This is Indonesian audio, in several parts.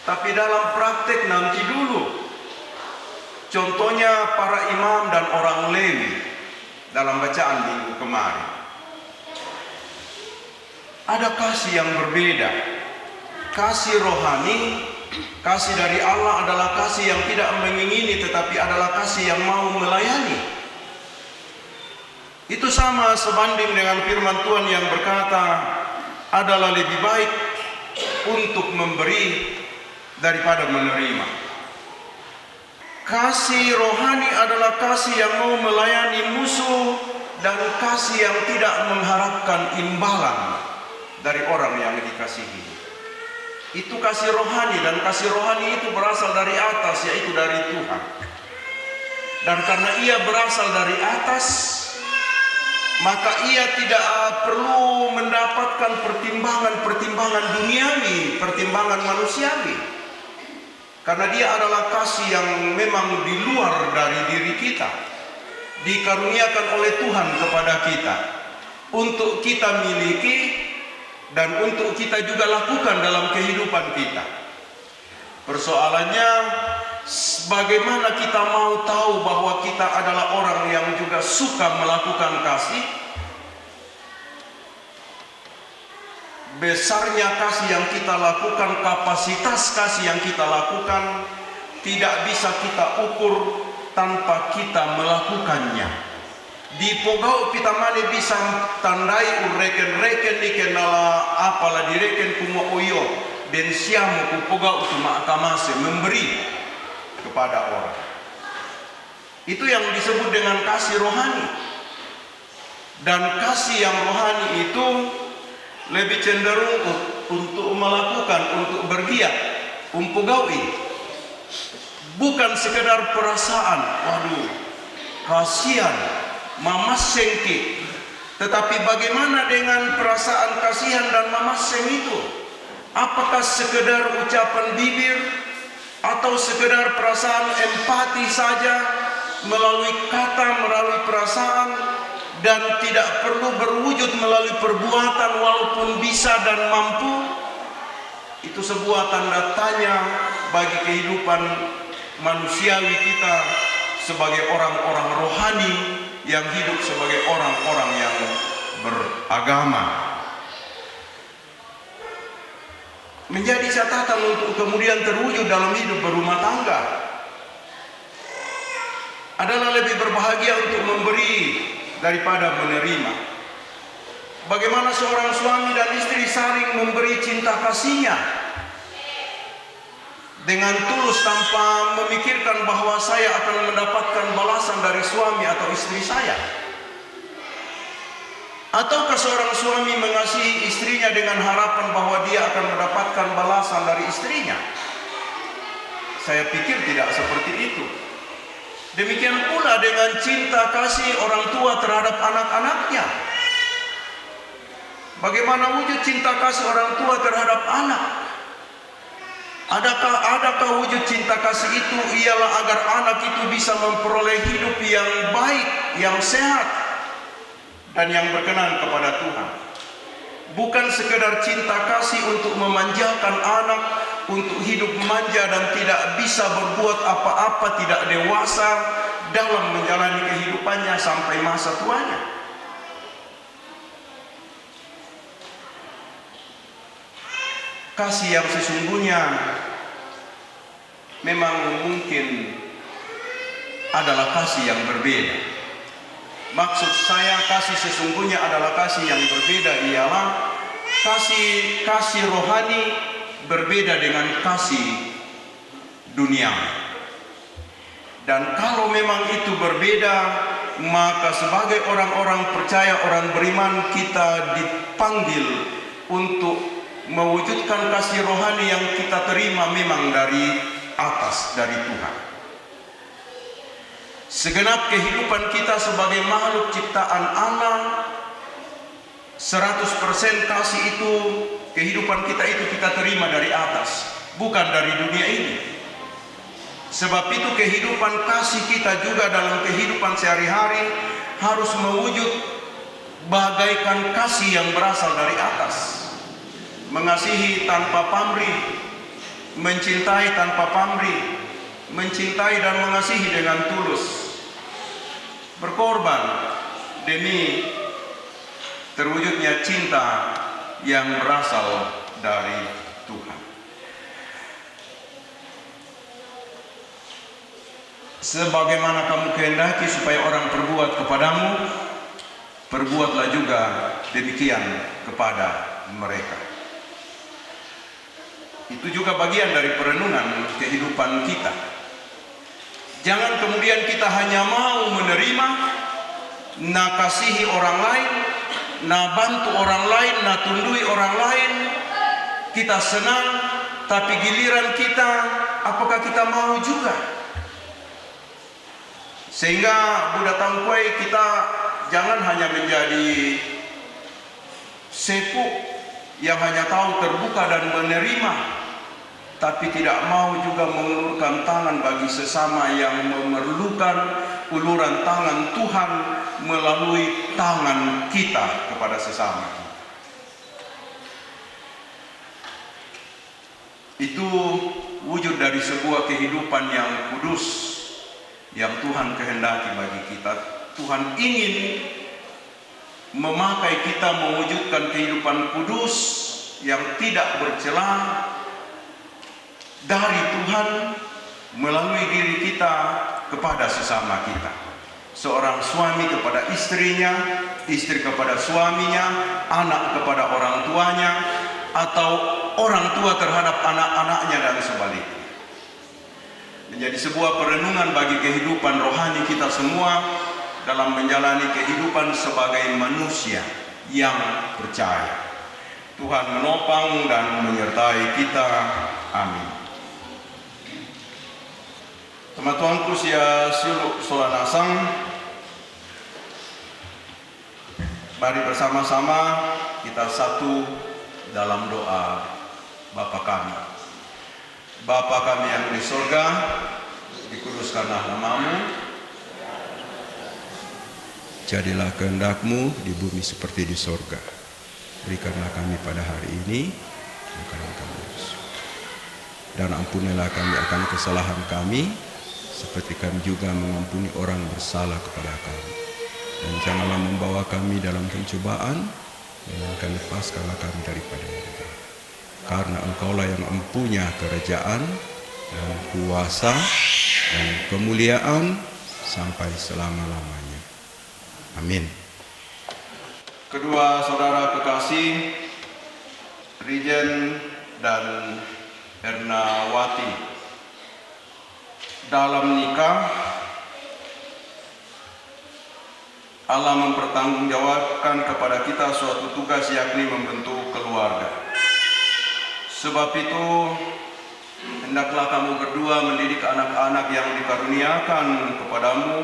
tapi dalam praktek nanti dulu. Contohnya para imam dan orang Lewi dalam bacaan minggu kemarin. Ada kasih yang berbeda. Kasih rohani, kasih dari Allah adalah kasih yang tidak mengingini, tetapi adalah kasih yang mau melayani. Itu sama sebanding dengan firman Tuhan yang berkata, adalah lebih baik untuk memberi daripada menerima. Kasih rohani adalah kasih yang mau melayani musuh dan kasih yang tidak mengharapkan imbalan dari orang yang dikasihi. Itu kasih rohani, dan kasih rohani itu berasal dari atas, yaitu dari Tuhan. Dan karena ia berasal dari atas, maka ia tidak perlu mendapatkan pertimbangan duniawi, pertimbangan manusiawi. Karena dia adalah kasih yang memang di luar dari diri kita, dikaruniakan oleh Tuhan kepada kita, untuk kita miliki dan untuk kita juga lakukan dalam kehidupan kita. Persoalannya, bagaimana kita mau tahu bahwa kita adalah orang yang juga suka melakukan kasih? Besarnya kasih yang kita lakukan, kapasitas kasih yang kita lakukan tidak bisa kita ukur tanpa kita melakukannya. Di pogau pita mane bisa tandai ureken-reken dikenala apalah direken kumo oyo dan siamu ku pogau tu makamase, memberi kepada orang. Itu yang disebut dengan kasih rohani. Dan kasih yang rohani itu lebih cenderung untuk melakukan, untuk bergiat, umpugawi. Bukan sekedar perasaan, waduh, kasihan, mamasengki. Tetapi bagaimana dengan perasaan kasihan dan mamaseng itu? Apakah sekedar ucapan bibir atau sekedar perasaan empati saja melalui kata, melalui perasaan, dan tidak perlu berwujud melalui perbuatan walaupun bisa dan mampu? Itu sebuah tanda tanya bagi kehidupan manusiawi kita sebagai orang-orang rohani yang hidup sebagai orang-orang yang beragama. Menjadi catatan untuk kemudian terwujud dalam hidup berumah tangga adalah lebih berbahagia untuk memberi daripada menerima. Bagaimana seorang suami dan istri saling memberi cinta kasihnya dengan tulus tanpa memikirkan bahwa saya akan mendapatkan balasan dari suami atau istri saya. Ataukah seorang suami mengasihi istrinya dengan harapan bahwa dia akan mendapatkan balasan dari istrinya? Saya pikir tidak seperti itu. Demikian pula dengan cinta kasih orang tua terhadap anak-anaknya. Bagaimana wujud cinta kasih orang tua terhadap anak? Adakah wujud cinta kasih itu ialah agar anak itu bisa memperoleh hidup yang baik, yang sehat, dan yang berkenan kepada Tuhan? Bukan sekedar cinta kasih untuk memanjakan anak, untuk hidup manja dan tidak bisa berbuat apa-apa, tidak dewasa dalam menjalani kehidupannya sampai masa tuanya. Kasih yang sesungguhnya memang mungkin adalah kasih yang berbeda. Maksud saya, kasih sesungguhnya adalah kasih yang berbeda, ialah kasih rohani berbeda dengan kasih dunia. Dan kalau memang itu berbeda, maka sebagai orang-orang percaya, orang beriman, kita dipanggil untuk mewujudkan kasih rohani yang kita terima memang dari atas, dari Tuhan. Segenap kehidupan kita sebagai makhluk ciptaan Allah, 100% kasih itu, kehidupan kita itu kita terima dari atas, bukan dari dunia ini. Sebab itu kehidupan kasih kita juga dalam kehidupan sehari-hari harus mewujud bagaikan kasih yang berasal dari atas. Mengasihi tanpa pamrih, mencintai tanpa pamrih, mencintai dan mengasihi dengan tulus, berkorban demi terwujudnya cinta yang berasal dari Tuhan. Sebagaimana kamu kehendaki supaya orang perbuat kepadamu, perbuatlah juga demikian kepada mereka. Itu juga bagian dari perenungan kehidupan kita. Jangan kemudian kita hanya mau menerima, na kasihi orang lain, na bantu orang lain, na tundui orang lain, kita senang, tapi giliran kita, apakah kita mau juga? Sehingga Buddha Tangkway kita jangan hanya menjadi sepuk yang hanya tahu terbuka dan menerima, tapi tidak mau juga mengulurkan tangan bagi sesama yang memerlukan uluran tangan Tuhan melalui tangan kita kepada sesama. Itu wujud dari sebuah kehidupan yang kudus yang Tuhan kehendaki bagi kita. Tuhan ingin memakai kita mewujudkan kehidupan kudus yang tidak bercela dari Tuhan melalui diri kita kepada sesama kita. Seorang suami kepada istrinya, istri kepada suaminya, anak kepada orang tuanya, atau orang tua terhadap anak-anaknya dan sebaliknya. Menjadi sebuah perenungan bagi kehidupan rohani kita semua dalam menjalani kehidupan sebagai manusia yang percaya. Tuhan menopang dan menyertai kita. Amin. Teman Tuanku sia suluk solanasang, mari bersama-sama kita satu dalam doa Bapa kami. Bapa kami yang di surga, dikuduskanlah nama-Mu, jadilah kehendak-Mu di bumi seperti di surga. Berikanlah kami pada hari ini makanan kami, dan ampunilah kami akan kesalahan kami, seperti kami juga mengampuni orang bersalah kepada kami. Dan janganlah membawa kami dalam pencobaan, melainkan lepaskanlah kami daripada yang jahat. Karena Engkaulah yang mempunyai kerajaan dan kuasa dan kemuliaan sampai selama-lamanya. Amin. Kedua saudara kekasih, Rijen dan Ernawati, dalam nikah Allah mempertanggungjawabkan kepada kita suatu tugas, yakni membentuk keluarga. Sebab itu hendaklah kamu berdua mendidik anak-anak yang dikaruniakan kepadamu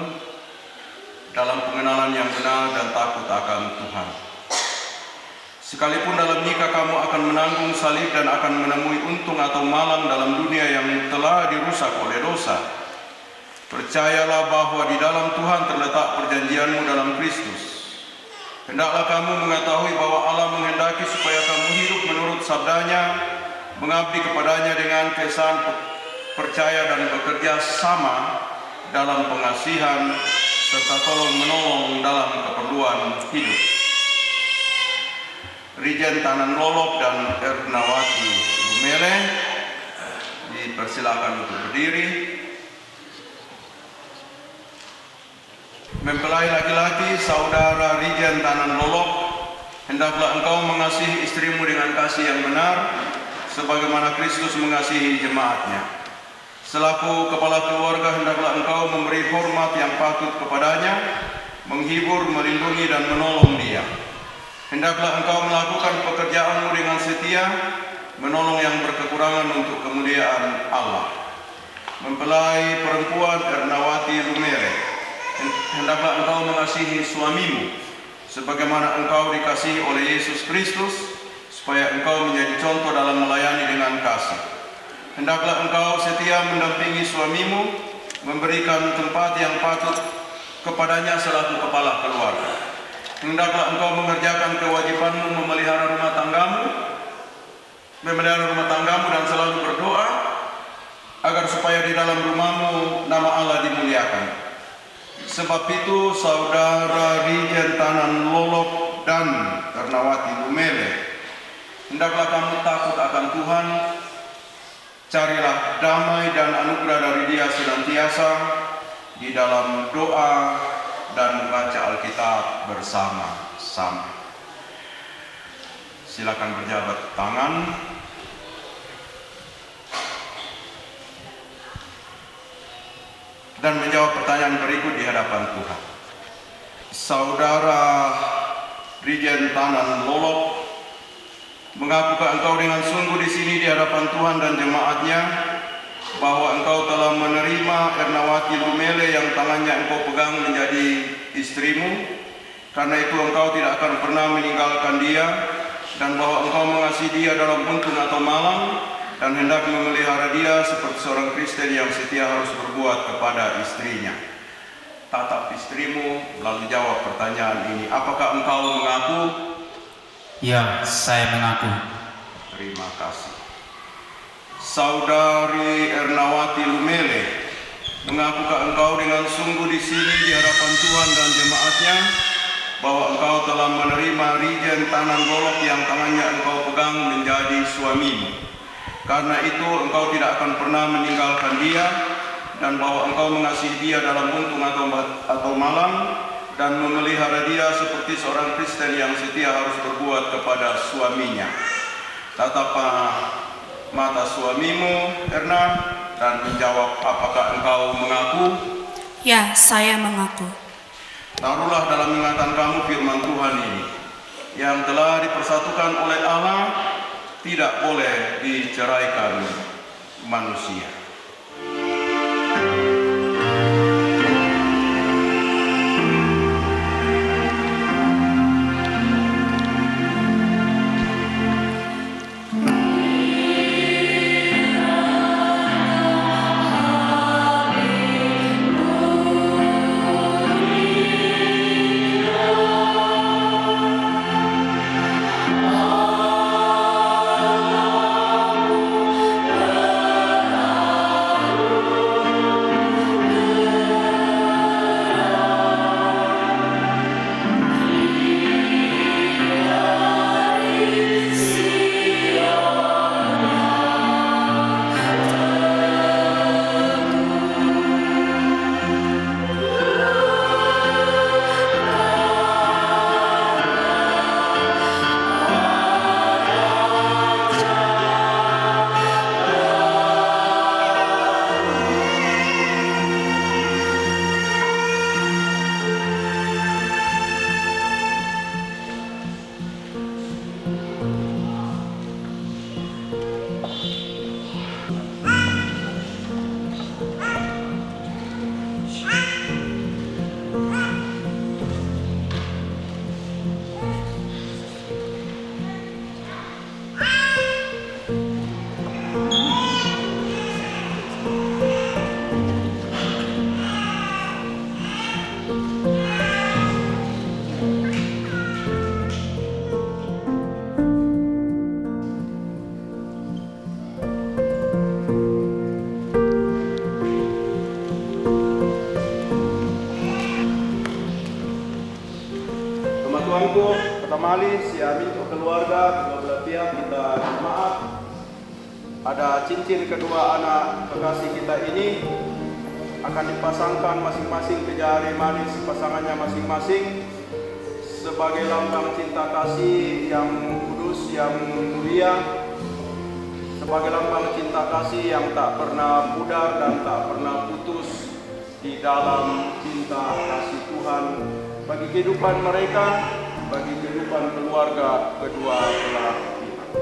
dalam pengenalan yang benar dan takut akan Tuhan. Sekalipun dalam nikah kamu akan menanggung salib dan akan menemui untung atau malang dalam dunia yang telah dirusak oleh dosa, percayalah bahwa di dalam Tuhan terletak perjanjianmu dalam Kristus. Hendaklah kamu mengetahui bahwa Allah menghendaki supaya kamu hidup menurut sabdanya, mengabdi kepadanya dengan keesaan percaya dan bekerja sama dalam pengasihan serta tolong-menolong dalam keperluan hidup. Rijen Tanan Lolop dan Ernawati Lumele dipersilakan untuk berdiri. Mempelai laki-laki saudara Rijen Tanan Lolop, hendaklah engkau mengasihi istrimu dengan kasih yang benar, sebagaimana Kristus mengasihi jemaatnya. Selaku kepala keluarga, hendaklah engkau memberi hormat yang patut kepadanya, menghibur, melindungi, dan menolong dia. Hendaklah engkau melakukan pekerjaanmu dengan setia, menolong yang berkekurangan untuk kemuliaan Allah. Mempelai perempuan Ernawati Lumere, hendaklah engkau mengasihi suamimu, sebagaimana engkau dikasihi oleh Yesus Kristus, supaya engkau menjadi contoh dalam melayani dengan kasih. Hendaklah engkau setia mendampingi suamimu, memberikan tempat yang patut kepadanya selaku kepala keluarga. Hendaklah engkau mengerjakan kewajibanmu memelihara rumah tanggamu dan selalu berdoa supaya di dalam rumahmu nama Allah dimuliakan. Sebab itu saudara Rijen Tanan Lolok dan Ernawati Lumele, hendaklah kamu takut akan Tuhan, carilah damai dan anugerah dari Dia senantiasa di dalam doa dan membaca Alkitab bersama-sama. Silakan berjabat tangan. Dan menjawab pertanyaan berikut di hadapan Tuhan. Saudara Rijen Tanan Lolok, mengakukah engkau dengan sungguh di sini di hadapan Tuhan dan jemaatnya bahwa engkau telah menerima Ernawati Lumele yang tangannya engkau pegang menjadi istrimu, karena itu engkau tidak akan pernah meninggalkan dia, dan bahwa engkau mengasihi dia dalam untung atau malam, dan hendak memelihara dia seperti seorang Kristen yang setia harus berbuat kepada istrinya. Tatap istrimu, lalu jawab pertanyaan ini. Apakah engkau mengaku? Ya, saya mengaku. Terima kasih. Saudari Ernawati Lumele, mengakukah engkau dengan sungguh di sini di hadapan Tuhan dan jemaatnya bahwa engkau telah menerima Rijen Tanan Lolok yang tangannya engkau pegang menjadi suamimu? Karena itu engkau tidak akan pernah meninggalkan dia, dan bahwa engkau mengasihi dia dalam untung atau malam, dan memelihara dia seperti seorang Kristen yang setia harus berbuat kepada suaminya. Tataplah mata suamimu, Erna, dan menjawab apakah engkau mengaku? Ya, saya mengaku. Taruhlah dalam ingatan kamu firman Tuhan ini, yang telah dipersatukan oleh Allah tidak boleh diceraikan manusia. Tuanku, pertama si Amin untuk keluarga, kedua belah pihak kita jemaat. Ada cincin kedua anak kekasih kita ini akan dipasangkan masing-masing ke jari manis pasangannya masing-masing sebagai lambang cinta kasih yang kudus, yang mulia, sebagai lambang cinta kasih yang tak pernah pudar dan tak pernah putus di dalam cinta kasih Tuhan bagi kehidupan mereka, bagi kehidupan keluarga kedua belah pihak.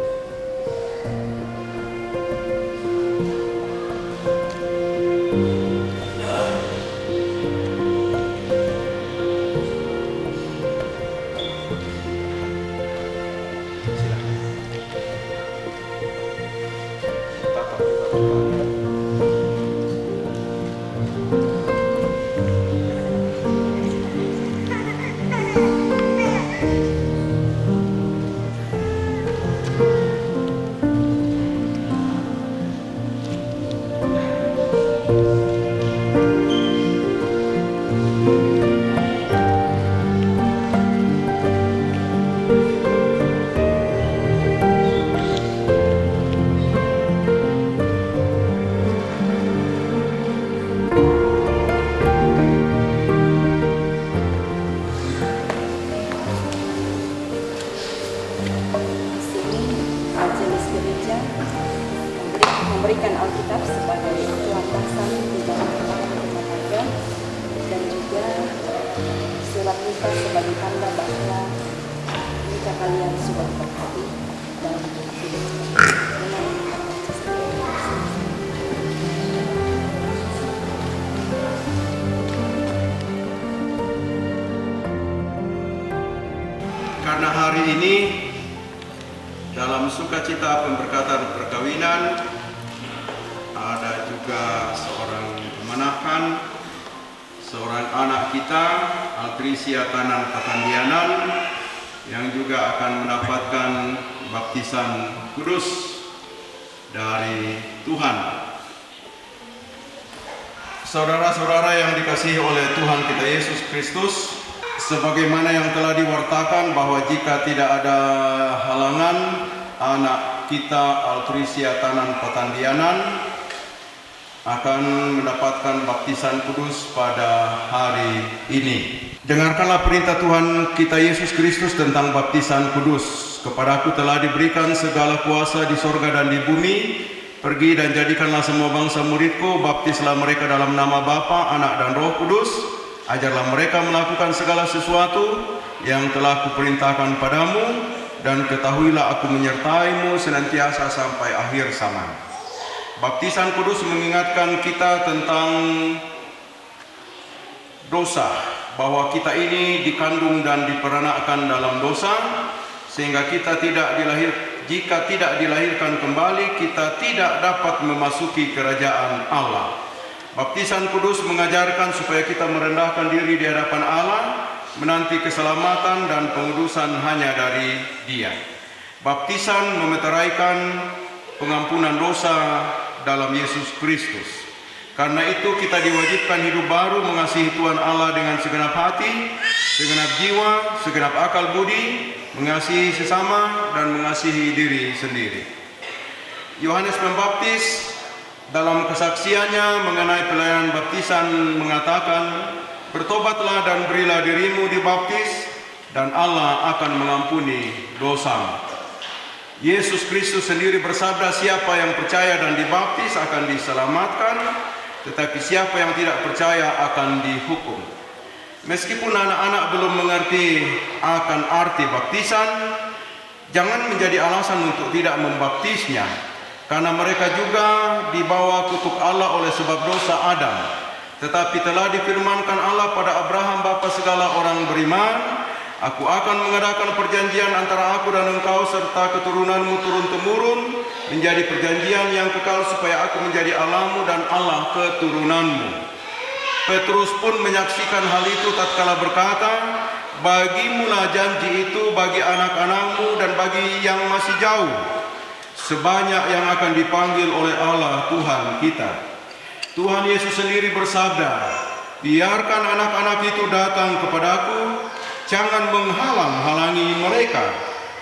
Alkitab sebagai acuan dasar di dalam kehidupan rumah tangga, dan juga surat nikah sebagai tanda bahwa nikah kalian sudah berhati dan hidup. Karena hari ini dalam sukacita pemberkatan perkawinan ada juga seorang kemenakan, seorang anak kita, Altrisia Tanan Patandianan, yang juga akan mendapatkan baptisan kudus dari Tuhan. Saudara-saudara yang dikasihi oleh Tuhan kita Yesus Kristus, sebagaimana yang telah diwartakan bahwa jika tidak ada halangan, anak kita Altrisia Tanan Patandianan akan mendapatkan baptisan kudus pada hari ini. Dengarkanlah perintah Tuhan kita Yesus Kristus tentang baptisan kudus. Kepadaku telah diberikan segala kuasa di sorga dan di bumi. Pergi dan jadikanlah semua bangsa muridku, baptislah mereka dalam nama Bapa, Anak dan Roh Kudus. Ajarlah mereka melakukan segala sesuatu yang telah kuperintahkan padamu, dan ketahuilah aku menyertaimu senantiasa sampai akhir zaman. Baptisan kudus mengingatkan kita tentang dosa, bahwa kita ini dikandung dan diperanakkan dalam dosa, sehingga kita jika tidak dilahirkan kembali, kita tidak dapat memasuki kerajaan Allah. Baptisan kudus mengajarkan supaya kita merendahkan diri di hadapan Allah, menanti keselamatan dan pengudusan hanya dari Dia. Baptisan memeteraikan pengampunan dosa dalam Yesus Kristus. Karena itu kita diwajibkan hidup baru, mengasihi Tuhan Allah dengan segenap hati, segenap jiwa, segenap akal budi, mengasihi sesama dan mengasihi diri sendiri. Yohanes Pembaptis dalam kesaksiannya mengenai pelayanan baptisan mengatakan, bertobatlah dan berilah dirimu dibaptis, dan Allah akan mengampuni dosamu. Yesus Kristus sendiri bersabda, siapa yang percaya dan dibaptis akan diselamatkan, tetapi siapa yang tidak percaya akan dihukum. Meskipun anak-anak belum mengerti akan arti baptisan, jangan menjadi alasan untuk tidak membaptisnya, karena mereka juga dibawa kutuk Allah oleh sebab dosa Adam. Tetapi telah difirmankan Allah pada Abraham bapa segala orang beriman, aku akan mengadakan perjanjian antara aku dan engkau serta keturunanmu turun-temurun, menjadi perjanjian yang kekal supaya aku menjadi Allahmu dan Allah keturunanmu. Petrus pun menyaksikan hal itu tatkala berkata, bagimulah janji itu bagi anak-anakmu dan bagi yang masih jauh, sebanyak yang akan dipanggil oleh Allah Tuhan kita. Tuhan Yesus sendiri bersabda, biarkan anak-anak itu datang kepadaku, jangan menghalang-halangi mereka,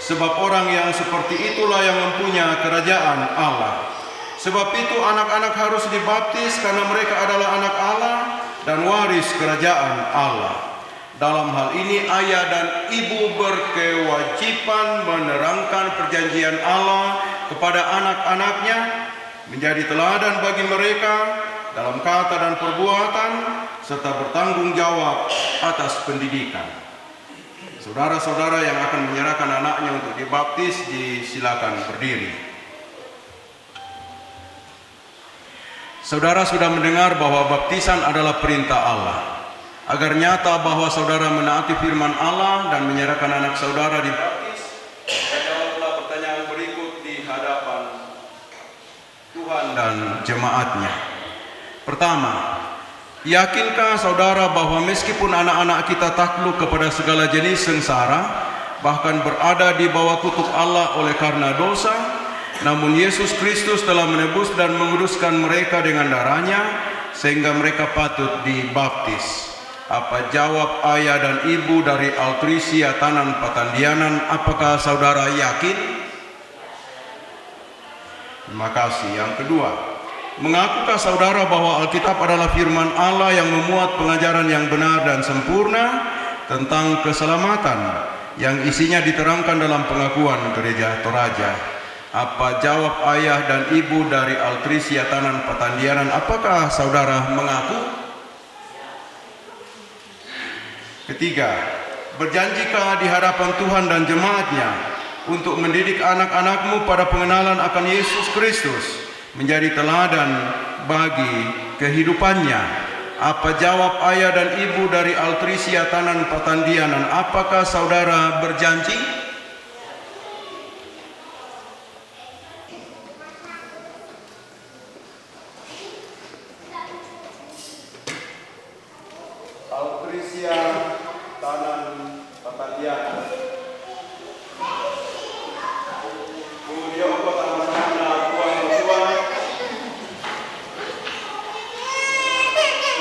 sebab orang yang seperti itulah yang mempunyai kerajaan Allah. Sebab itu anak-anak harus dibaptis karena mereka adalah anak Allah dan waris kerajaan Allah. Dalam hal ini ayah dan ibu berkewajiban menerangkan perjanjian Allah kepada anak-anaknya, menjadi teladan bagi mereka dalam kata dan perbuatan, serta bertanggung jawab atas pendidikan. Saudara-saudara yang akan menyerahkan anaknya untuk dibaptis, disilakan berdiri. Saudara sudah mendengar bahwa baptisan adalah perintah Allah. Agar nyata bahwa saudara menaati firman Allah dan menyerahkan anak saudara dibaptis, jawablah pertanyaan berikut di hadapan Tuhan dan jemaatnya. Pertama, yakinkah saudara bahwa meskipun anak-anak kita takluk kepada segala jenis sengsara, bahkan berada di bawah kutuk Allah oleh karena dosa, namun Yesus Kristus telah menebus dan menguduskan mereka dengan darahnya, sehingga mereka patut dibaptis? Apa jawab ayah dan ibu dari Altrisia Tanan Patandianan? Apakah saudara yakin? Terima kasih. Yang kedua, mengakukah saudara bahwa Alkitab adalah firman Allah yang memuat pengajaran yang benar dan sempurna tentang keselamatan, yang isinya diterangkan dalam pengakuan gereja Toraja? Apa jawab ayah dan ibu dari Altrisia Tanan Patandianan? Apakah saudara mengaku? Ketiga, berjanjikah di hadapan Tuhan dan jemaatnya untuk mendidik anak-anakmu pada pengenalan akan Yesus Kristus, menjadi teladan bagi kehidupannya? Apa jawab ayah dan ibu dari Altrisia Tanan Patandianan? Apakah saudara berjanji? Altrisia Tanan Patandianan. Kemudian kota Masana Tuang Tuang,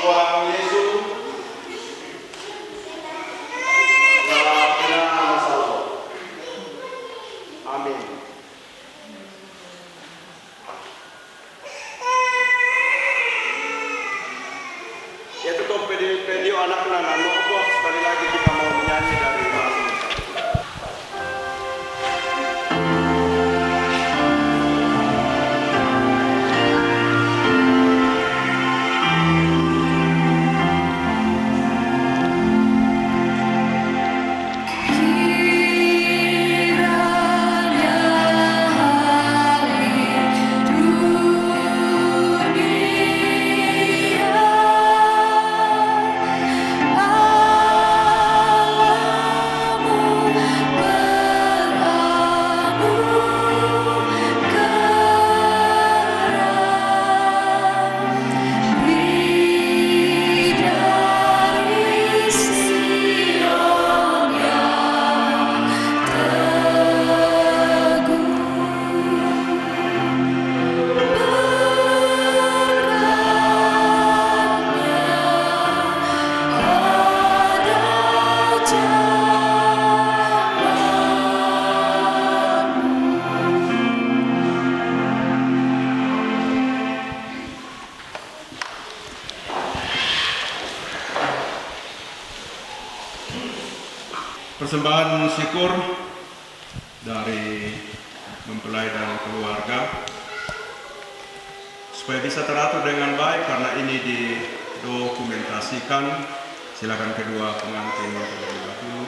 Tuang Yesus, La Pena Masalah. Amin. Ya tutup video anak-anak nopo, sekali lagi kita mau menyanyi dari Mazmur. Persembahan syukur dari mempelai dan keluarga supaya bisa teratur dengan baik, karena ini didokumentasikan. Silakan kedua pengantin terlebih dahulu.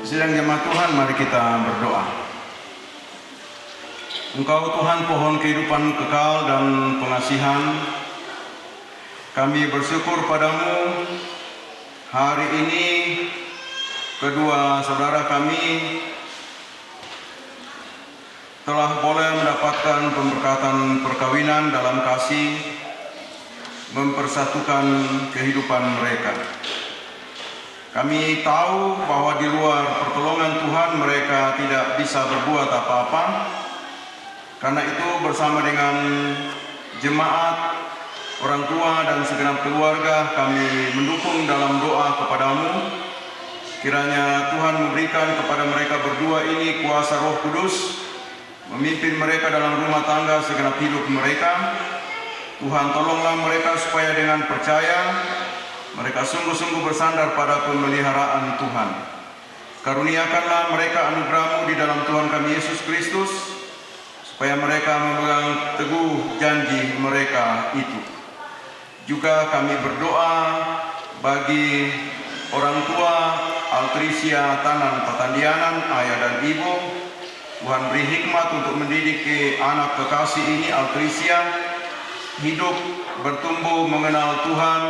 Sidang jemaat Tuhan, mari kita berdoa. Engkau Tuhan pohon kehidupan kekal dan pengasihan, kami bersyukur padamu hari ini kedua saudara kami telah boleh mendapatkan pemberkatan perkawinan dalam kasih, mempersatukan kehidupan mereka. Kami tahu bahwa di luar pertolongan Tuhan mereka tidak bisa berbuat apa-apa. Karena itu bersama dengan jemaat, orang tua dan segenap keluarga kami mendukung dalam doa kepadamu. Kiranya Tuhan memberikan kepada mereka berdua ini kuasa Roh Kudus, memimpin mereka dalam rumah tangga segenap hidup mereka. Tuhan tolonglah mereka supaya dengan percaya mereka sungguh-sungguh bersandar pada pemeliharaan Tuhan. Karuniakanlah mereka anugerah-Mu di dalam Tuhan kami Yesus Kristus, supaya mereka memegang teguh janji mereka itu. Juga kami berdoa bagi orang tua Altrisia Tanan Patandianan, ayah dan ibu. Tuhan beri hikmat untuk mendidik anak kekasih ini, Altrisia, hidup bertumbuh mengenal Tuhan,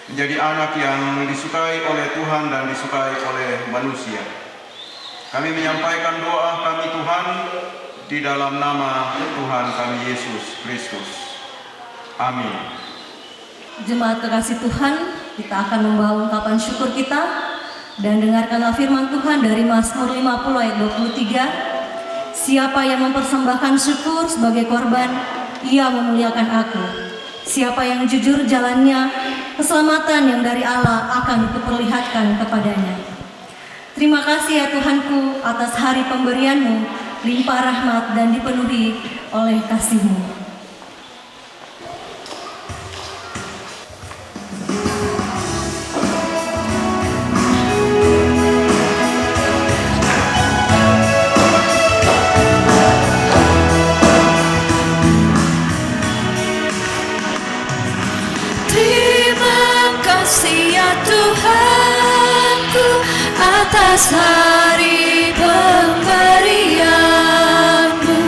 menjadi anak yang disukai oleh Tuhan dan disukai oleh manusia. Kami menyampaikan doa kami Tuhan di dalam nama Tuhan kami Yesus Kristus. Amin. Jemaat kekasih Tuhan, kita akan membawa ungkapan syukur kita dan dengarkanlah firman Tuhan dari Mazmur 50 ayat 23. Siapa yang mempersembahkan syukur sebagai korban, ia memuliakan aku. Siapa yang jujur jalannya, keselamatan yang dari Allah akan kuperlihatkan kepadanya. Terima kasih ya Tuhanku atas hari pemberian-Mu, limpah rahmat dan dipenuhi oleh kasih-Mu. Tuhanku atas hari pemberian-Mu,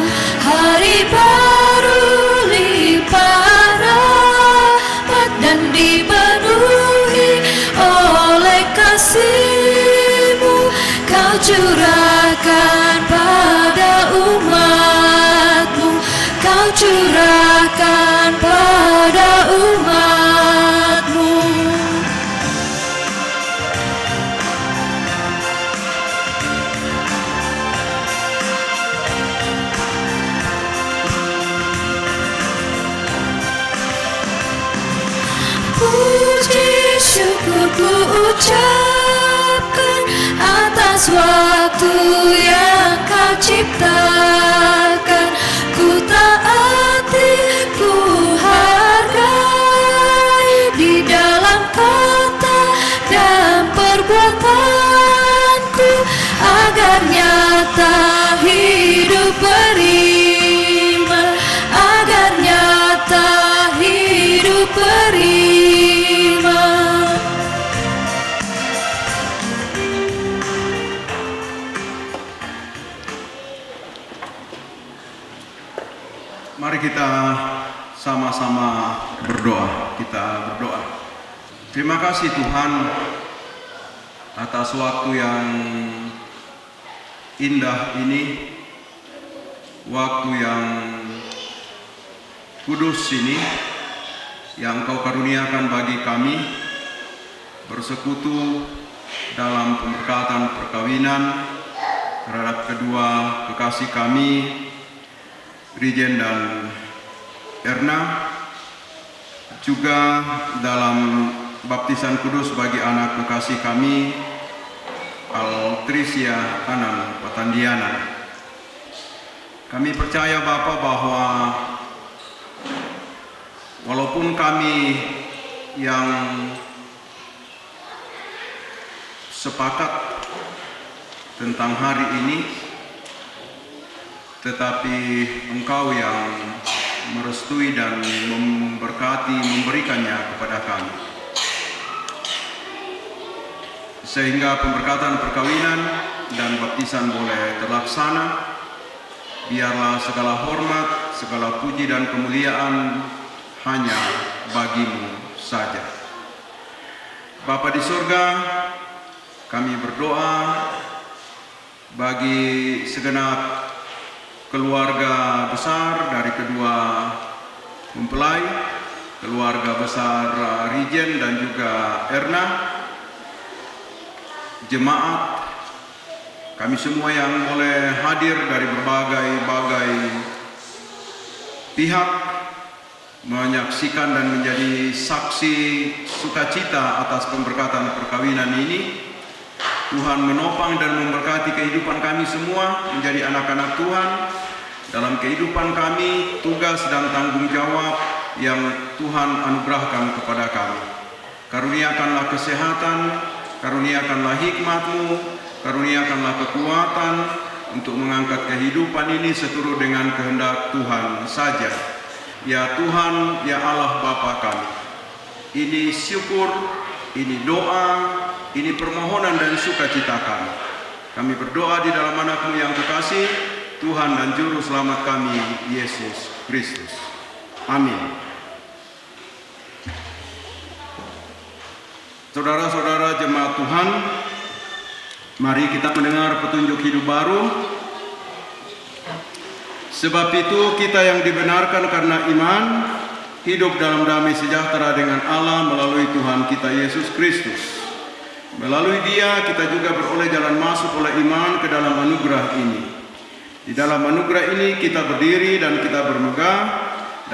hari baru limpah rahmat dan dipenuhi oleh kasih-Mu. Kau curahkan pada umat-Mu, Kau curahkan pada umat-Mu. Puji syukur ku ucapkan atas waktu yang Kau ciptakan. Ku taati, ku hargai di dalam kata dan perbuatanku, agar nyata hidup beriman, agar nyata hidup beriman. Mari kita sama-sama berdoa. Kita berdoa. Terima kasih Tuhan atas waktu yang indah ini, waktu yang kudus ini yang Kau karuniakan bagi kami bersekutu dalam pemberkatan perkawinan terhadap kedua kekasih kami, Rijen dan Erna, juga dalam baptisan kudus bagi anak kekasih kami, Altrisia Tanan Patandianan. Kami percaya Bapa bahwa walaupun kami yang sepakat tentang hari ini, tetapi Engkau yang merestui dan memberkati, memberikannya kepada kami. sehingga pemberkatan perkawinan dan baptisan boleh terlaksana. Biarlah segala hormat, segala puji dan kemuliaan hanya bagimu saja. Bapa di surga, kami berdoa bagi segenap keluarga besar dari kedua mempelai, keluarga besar Rijen dan juga Erna, jemaat, kami semua yang boleh hadir dari berbagai pihak menyaksikan dan menjadi saksi sukacita atas pemberkatan perkawinan ini. Tuhan menopang dan memberkati kehidupan kami semua menjadi anak-anak Tuhan. Dalam kehidupan kami, tugas dan tanggung jawab yang Tuhan anugerahkan kepada kami. Karuniakanlah kesehatan, karuniakanlah hikmat-Mu, karuniakanlah kekuatan untuk mengangkat kehidupan ini seturut dengan kehendak Tuhan saja. Ya Tuhan, ya Allah Bapa kami, ini syukur, ini doa, ini permohonan dan sukacita kami. Kami berdoa di dalam anak-Mu yang kekasih, Tuhan dan Juru Selamat kami, Yesus Kristus. Amin. Saudara-saudara jemaat Tuhan, mari kita mendengar petunjuk hidup baru. Sebab itu kita yang dibenarkan karena iman, hidup dalam damai sejahtera dengan Allah melalui Tuhan kita Yesus Kristus. Melalui Dia kita juga beroleh jalan masuk oleh iman ke dalam anugerah ini. Di dalam anugerah ini kita berdiri dan kita bermegah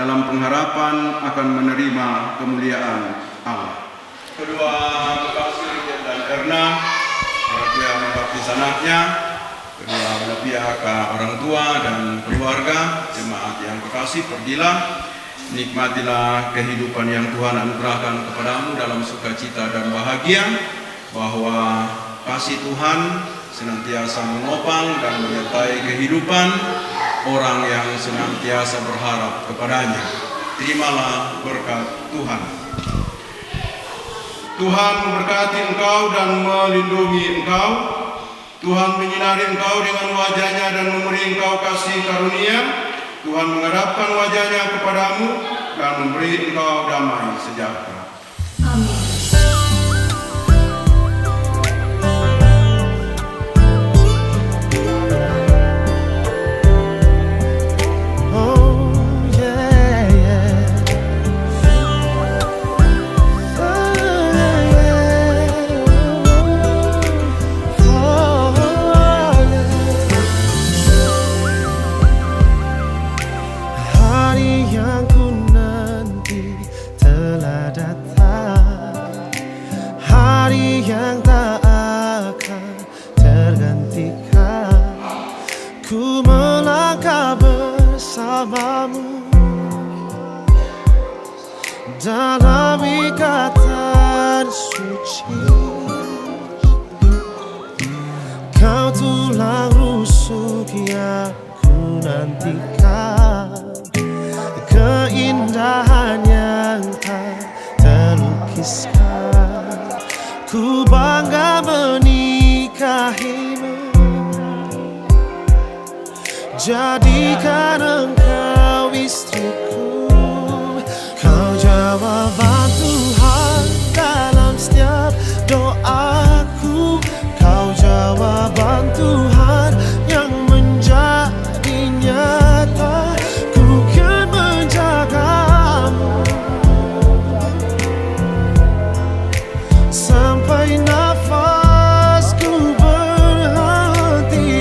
dalam pengharapan akan menerima kemuliaan Allah. Kedua kekasih Rijen dan Erna, orang tua yang membaptis anaknya, kedua belah pihak orang tua dan keluarga, jemaat yang kekasih, pergilah, nikmatilah kehidupan yang Tuhan anugerahkan kepadamu dalam sukacita dan bahagia, bahwa kasih Tuhan senantiasa menopang dan menyertai kehidupan orang yang senantiasa berharap kepadanya. Terimalah berkat Tuhan. Tuhan memberkati engkau dan melindungi engkau. Tuhan menyinari engkau dengan wajah-Nya dan memberi engkau kasih karunia. Tuhan menghadapkan wajah-Nya kepadamu dan memberi engkau damai sejahtera. Amin. Dalam ikatan suci, kau tulang rusuk yang ku nantikan, keindahan yang tak terlukiskan. Ku bangga menikahimu, jadikan engkau istriku. Kau jawaban Tuhan dalam setiap doaku. Kau jawaban Tuhan yang menjadi nyata. Ku kan menjagamu sampai nafasku berhenti.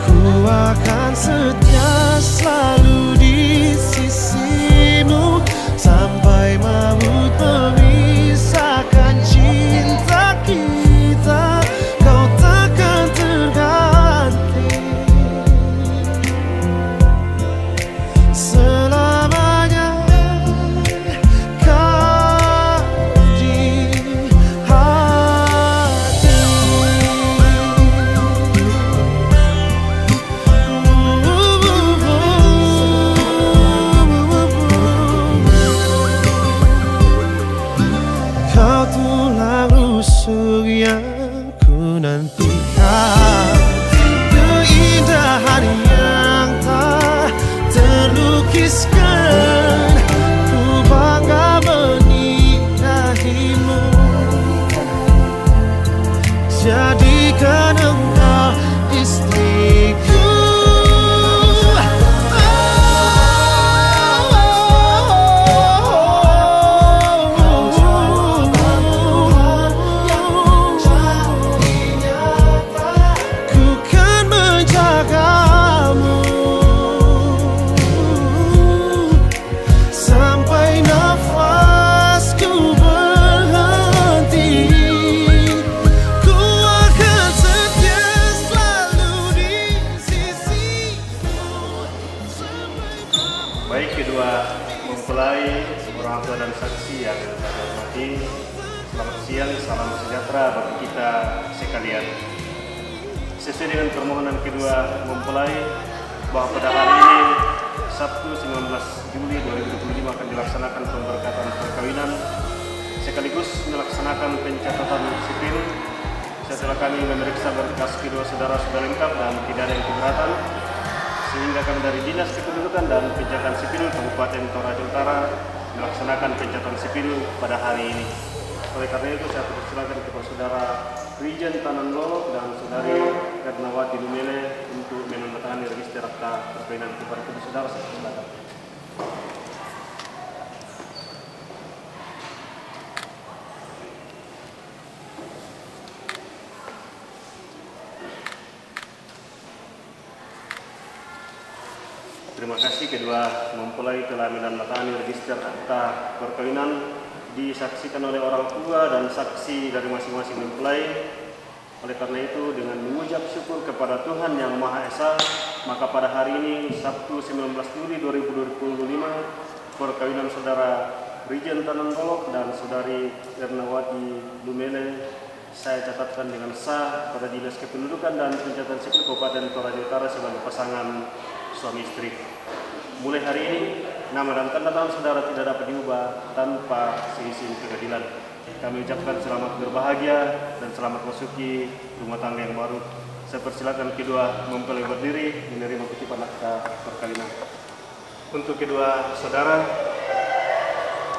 Ku akan setia selalu di sisimu sampai untuk yang ku nantikan, keindahan yang tak terlukiskan. Ku bangga menikahimu, jadikan engkau istriku. Baik kedua mempelai, orang tua dan saksi yang saya hormati, selamat siang, salam sejahtera bagi kita sekalian. Sesuai dengan permohonan kedua mempelai bahwa pada hari ini Sabtu 19 Juli 2025 akan dilaksanakan pemberkatan perkawinan sekaligus melaksanakan pencatatan sipil. Setelah kami memeriksa berkas kedua saudara sudah lengkap dan tidak ada yang keberatan, sehingga kami dari Dinas Kependudukan dan Pencatatan Sipil Kabupaten Toraja Utara melaksanakan pencatatan sipil pada hari ini. Oleh karena itu saya persilakan kepada saudara Rijen Tanandolok dan saudari Ernawati Lumele untuk menandatangani register akta perkawinan kepada kedua saudara. Saya persilakan. Terima kasih kedua mempelai telah menandatangani register akta perkawinan disaksikan oleh orang tua dan saksi dari masing-masing mempelai. Oleh karena itu dengan mengucap syukur kepada Tuhan Yang Maha Esa, maka pada hari ini Sabtu 19 Juli 2025 perkawinan saudara Rijen Tanandolok dan saudari Ernawati Lumele saya catatkan dengan sah pada Dinas Kependudukan dan Pencatatan Sipil Kabupaten Toraja Utara sebagai pasangan suami istri. Mulai hari ini nama dan tanda tangan saudara tidak dapat diubah tanpa seizin pengadilan. Kami ucapkan selamat berbahagia dan selamat masuki rumah tangga yang baru. Saya persilakan kedua mempelai berdiri menerima kutipan akta perkawinan. Untuk kedua saudara,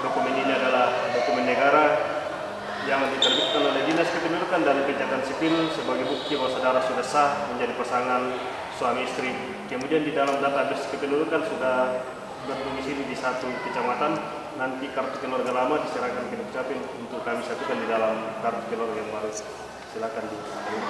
dokumen ini adalah dokumen negara yang diterbitkan oleh Dinas Kependudukan dan Pencatatan Sipil sebagai bukti bahwa saudara sudah sah menjadi pasangan suami istri. Kemudian di dalam database kependudukan sudah berdomisili di satu kecamatan. Nanti kartu keluarga lama diserahkan ke Dukcapil untuk kami satukan di dalam kartu keluarga yang baru. Silakan diambil.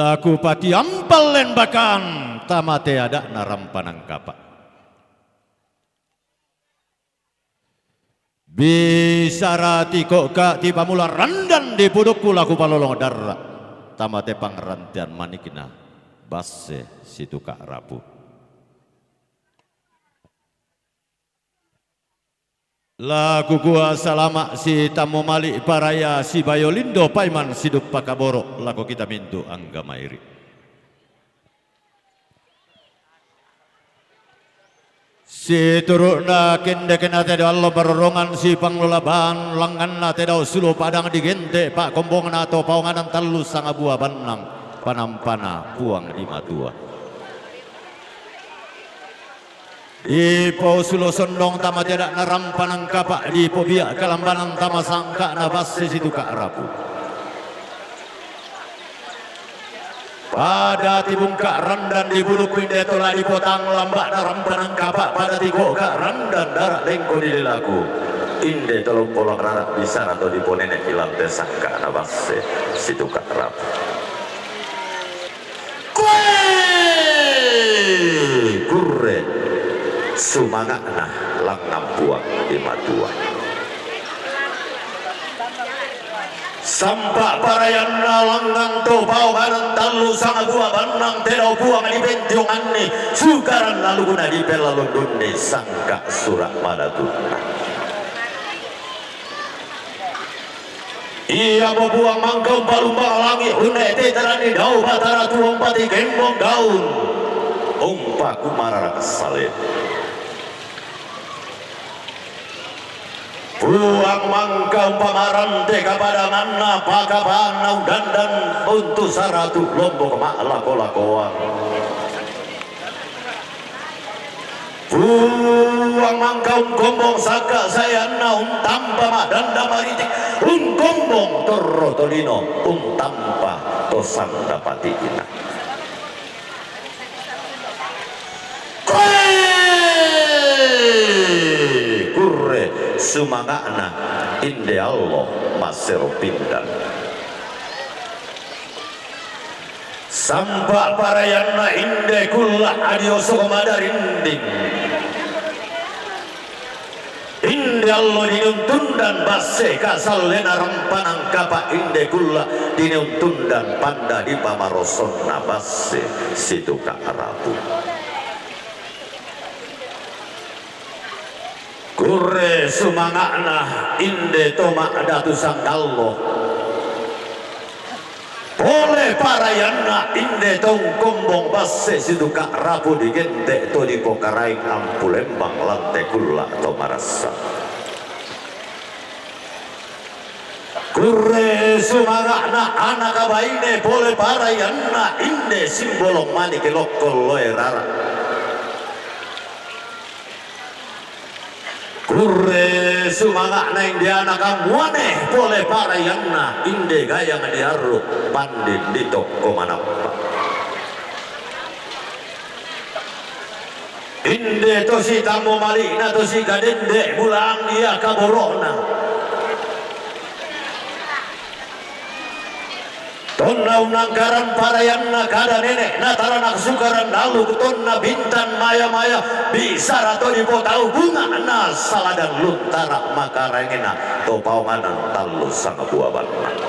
laku pati ampal len bakan tamate ada narampanang kapa. Bisarati kok ka tiba mula randan di pudukku laku palolong darra tamate pangrantian manikina basse situ kak rapu. Laku gua salama si tamu malik paraya si bayolindo paiman sidup pakaboro laku kita mintu angga mairi. Si turuk na kende kena te Allah berorongan si panglolaban langan na te dau sulu padang digente pak kombong na atau paunganan talu sanga buah banang panampana puang di matua. Di po sulo sondong tama tidak narampanang kapak di po biak kalambanan tama sangka na basse situ kak rapu. Pada tibung kak randan di bulu pinde tola di potang lambak narampanang kapak pada tigo kak randan darat lengko di laku. Inde tolong polong rarat bisa atau di ponenek hilang desa kak na basse situ kak rapu. Kurre sumangakna langgam buang di matua. Sampak parayanna langgang to paunganan talu sanga gua banang tedau buang di benjongan ni sukaran lalu guna di pelalundun ni sangka surak madatuna. Ia mau buang mangkau balumbang langit hunai teterani dau batara tuong pati gembong daun umpa kumarara kesalit. Buang mangkau pamarante kepada mana pakabanau dandan untuk saratu lombok maklako-lakoan. Buang mangkau gombong saka saya naun tanpa mak danda maritik gombong torro tolino tanpa tosan dapati kita. Kurre sumangakna inde Allah masero pindan sampak parayanna inde kulla adioso komadarinding inde Allah dinuntundan basse kasal lena rampanang kapa inde kulla dinuntundan panda di pamarosonna basse situ kak rapu. Kurre sumangakna inde tomak datu sangkallo oleh parayanna inde tong kombong basse situ kak rapu digente to di pokaraing ampulembang lante kulla to marasa. Kurre sumangakna anak abaine boleh parayanna inde simbolong mani kelokol loe rara. Kurre sumangakna inde anak amuane boleh parayanna inde gayang diaru pandin di toko manapa. Inde to si tamu malina to si gadende bulang dia kaborona. Tonna unangkaran parayanna kada nenek nataranak sukaran lalu tonna bintan maya-maya bisa rato di potau bunga na saladan luntara makarengena to paunganan talu sang buah banana.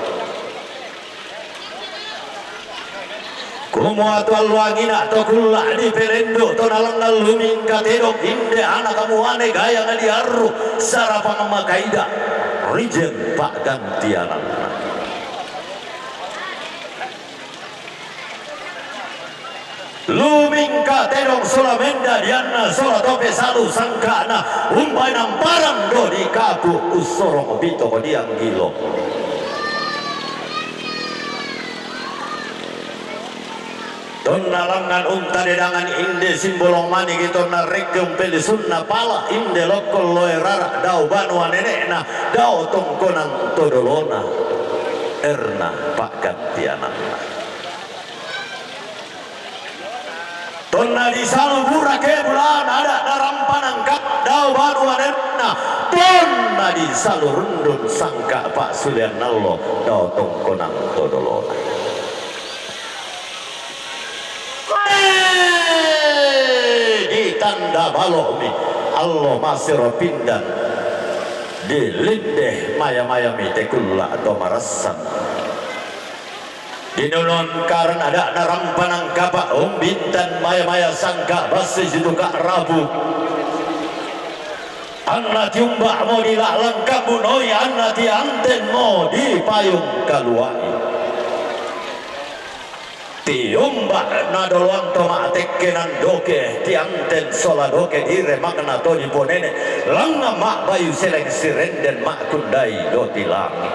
Kumua tual wangina to kulla di perendo to nalangal luming katedok inde anak kamuane gaya ngadiaru sarapang makaida rijen pak gantianan. Luming katedok solamenda diana sola tope salu sangkana umpai namparang do di kapu usorong bito diang gilo. Tonna langan unta dedangan inde simbolong mani gitu na regem peli sunna pala inde lokol loe rara dau banua nenekna dau tongkonan todolona erna pak gantianana. Tonna di salu burake bulan ada narampanang kak dau banua nenekna tonna di salu rundun sangka pak sulian nallo dau tongkonan todolona. tanda balomi Allah masiro pindan di lindeh maya-maya mite kulla atau marasan dinunon karena ada narampanang kapa bintan maya-maya sangka basi situ kak rabu anna tiumbak mau dilaklang kabunoi anna tianten mau di payung kaluai tiumbak nadoloang tomak tekenan doke tianten sola doke dire makna to di ponene langna mak bayu seleng sirenden mak kundai do tilangi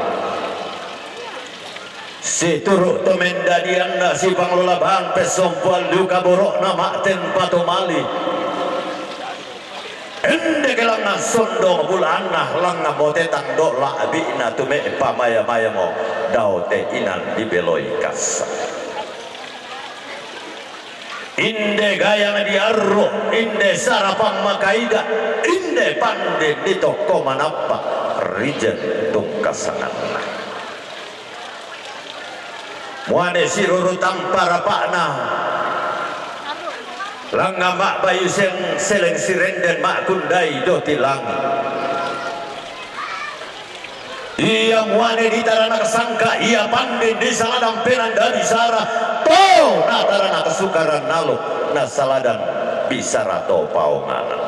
si turuk to mendadi anda si panglola bang pesompuan luka borok nama ten patomali ende kelangna sondong bulanah langna mote tangdo la abina tume pamaya maya mo daute inan di beloi kasa inde gayang diarro inde sarapang makaida inde pande di toko manapa rijen tungkasanana muane siruru tampara pakna langga mak bayu seleng sirenden mak kundai do tilangi iya muane di tarana kesangka iya pandai di saladang penan dari sara to na tarana kesukaran nalo na saladang bisara to paonganan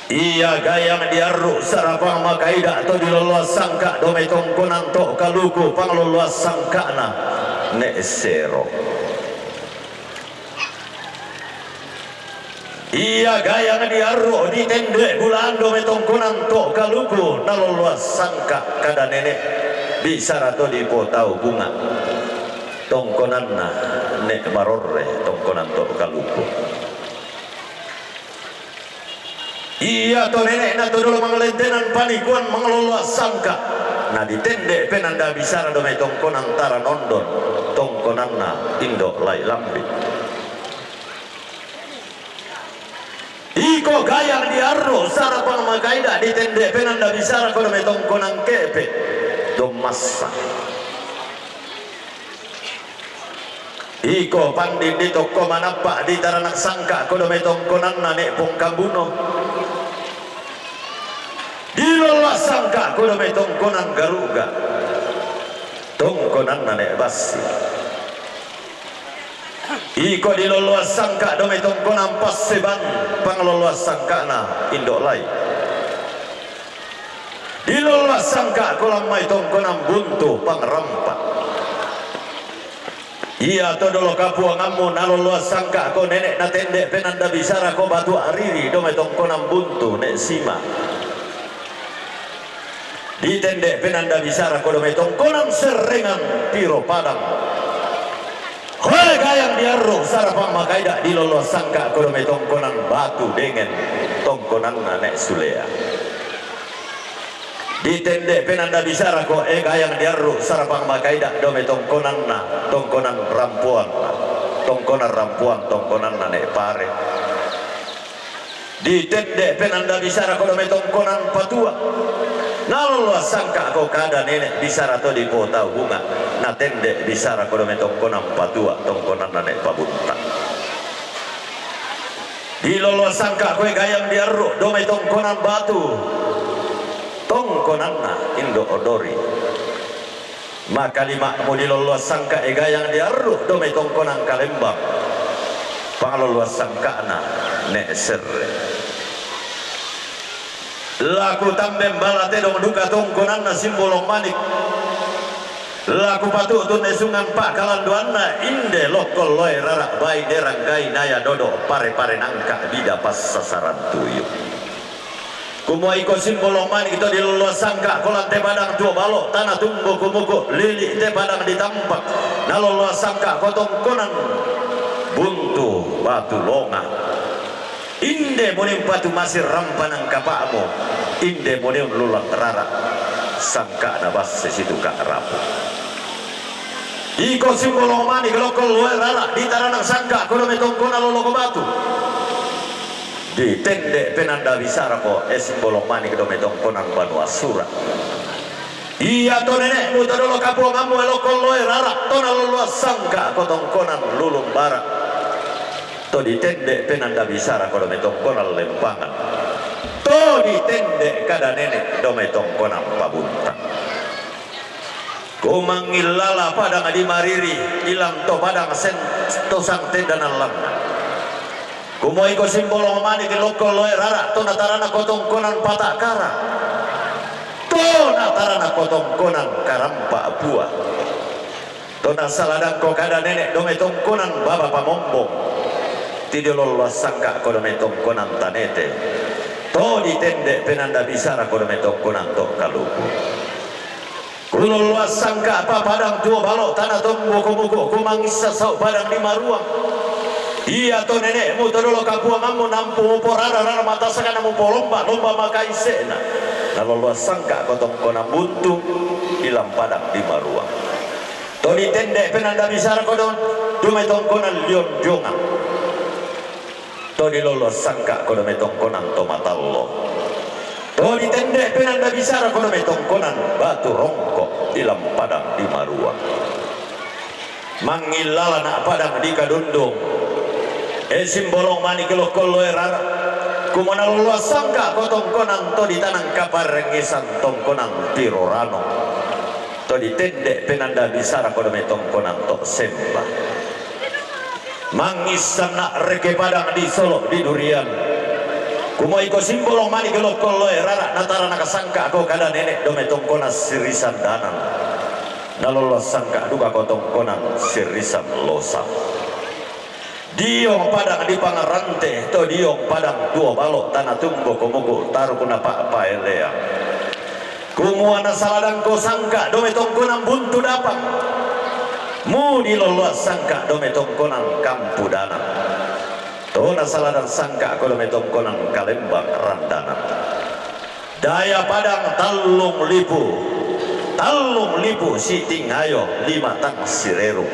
iya gayang diaruk sarapang makaida atau diloloas sangka dome tongkonan to kaluku pangloloas sangka na ne sero iya gayang diaruk di tende bulan dome tongkonan to kaluku naloloas sangka kada nenek bisa rato di potau bunga tongkonan na nek marorre tongkonan to kaluku iya to nenek na to dulu mangelentenan panikuan mengelola sangka na ditende penanda bisara dome tongkonan tara nondon tongkonan na indo lai lambi iko gayang diarro sarapang makaida ditende penanda bisara ko dome tongkonan kepe domasa iko pandi di toko manapa di taranak sangka ko dome tongkonan na nek pongkabuno dilola sangka ko dome tongkonan garuga tongkonan na nek basi iko dilola sangka dome tongkonan paseban pangloloa sangka na indok lai dilola sangka kolam mai tongkonan buntu pangrampak iya to dolo kapuang amu naloloa sangka ko nenek na tende penanda bisara ko batu ariri dome tongkonan buntu nek sima di tende penanda bisara ko dome tongkonan serengan piro padang hoi gayang diarro sarapang makaida diloloa sangka ko dome tongkonan batu dengan tongkonan nek sulea di tende penanda bisara ko gayang diarru sarapang makaida dome tongkonan na tongkonan rampuan tongkonan na nek pare di tende penanda bisara ko dome tongkonan patua naloloa sangka ko kada nenek bisara to di potau bunga na tende bisara ko dome tongkonan patua tongkonan na nek pabunta di loloa sangka ko gayang diarru dome tongkonan batu tongkonanna indo odori maka lima mudi loloas sangka gayang diarruh dome tongkonan kalembang pangloloas sangka na nek serre laku tambe balate dong duka tongkonanna simbolong manik laku patu tunne sungan pak kalanduanna inde lokol loe rarak bai derang gai naya dodo pare-pare nangka bida pas sasaran tuyuk kumua iko simbolong manik itu diloloas sangka kolan te padang tua balok tanah tumbuh kumuku lili te padang ditampak naloloas sangka kotong konan buntu batu longa inde monim patu masih rampanang kapakmu inde monim lulang rara sangka nabas sesitu kak rapu iko simbolong manik lokol luar rara di taranang sangka kono metong kona loloko batu di tende penanda bisara ko simbolong manik do metong konan banu asura iya to nenek mu tadolo kapuang amu lokol luar rara tona lolo sangka kotong konan lulung barak to ditende penanda bisara kodo metongkona lempangan, to ditende kada nenek do metongkona pabuntang. Ku mangilala padang di mariri ilang to padang sen to sang tenda nalangan. Ku moi ko simbolo mani ke lokol loe rara to natarana kotongkonan patak kara, to natarana kotongkonan karampa buah, to nasaladang ko kada nenek do metongkonan baba pamombong. Tidak lolos sangka kodo metongkonan tanete, to ditende penanda bisara kodo metongkonan to kaluku. Kulo luas sangka apa padang tua balok tanah tombo komuko kumangisa sau padang lima ruang. Iya to nenekmu to dolo kapuang amu nampu porara rara mata sakana mu lomba makai sena. Lalu luas sangka kotong kona buntu ilang padang lima ruang. To ditende penanda bisara kodon dume tongkonan lion jonga. To dilolos sangka kodon metongkonan to matallo. To ditende penanda bisara kono metongkonan batu rongkok ilam padang di marua. Mangilala nak padang di kadundung. Simbolong mani kelokol loe rara. Kumana luas sangka kotongkonan to di tanang kapar rengisan tongkonan pirorano. To ditende penanda bisara kono metongkonan to sembah. Mangisan nak reke padang di Solo di Durian. Kumo iko simbolong mani kelokol loe rara natara nakasangka ko kada nenek do metongkona sirisan danan. Nalolos sangka duka kotongkonan sirisan losa. Diong padang di pangarante to diong padang dua balok tanah tumbo komogo taruh kuna pak paelea. Kumo ana saladang ko sangka do metongkonan buntu dapang. Mu dilolos sangka do metongkonan kampu danan. Tona saladang sangka kodo metongkonan kalembang randana. Daya padang talung lipu siting ayo lima tang sireru.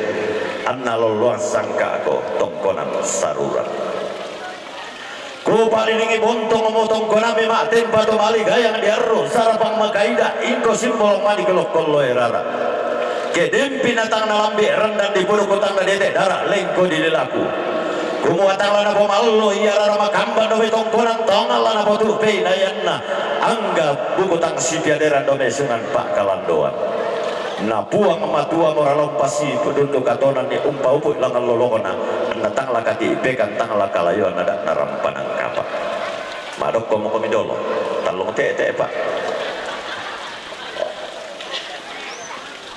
Anna loluan sangka ko tongkonan saruran. Ku palingi bontong motongkonan memak tempa to mali gayang diarro sarapang makaida inko simbol mani kelokol loe rara. Kedempi natang nalambi rendan di puluh kotang dede darah lengko di lelaku. Kumuatan lana pomallo iya rara makamba do metongkonan tongal lana potu pei dayanna angga buku tang sipiaderan do mesungan pak kalandoan. Na puang matua moralong pasi peduntuk katonan ni umpa upuk langan lolokona natang lakati ipekan tang lakalayo nadak narampanang kapak. Madok komo komidolo talong tete pak.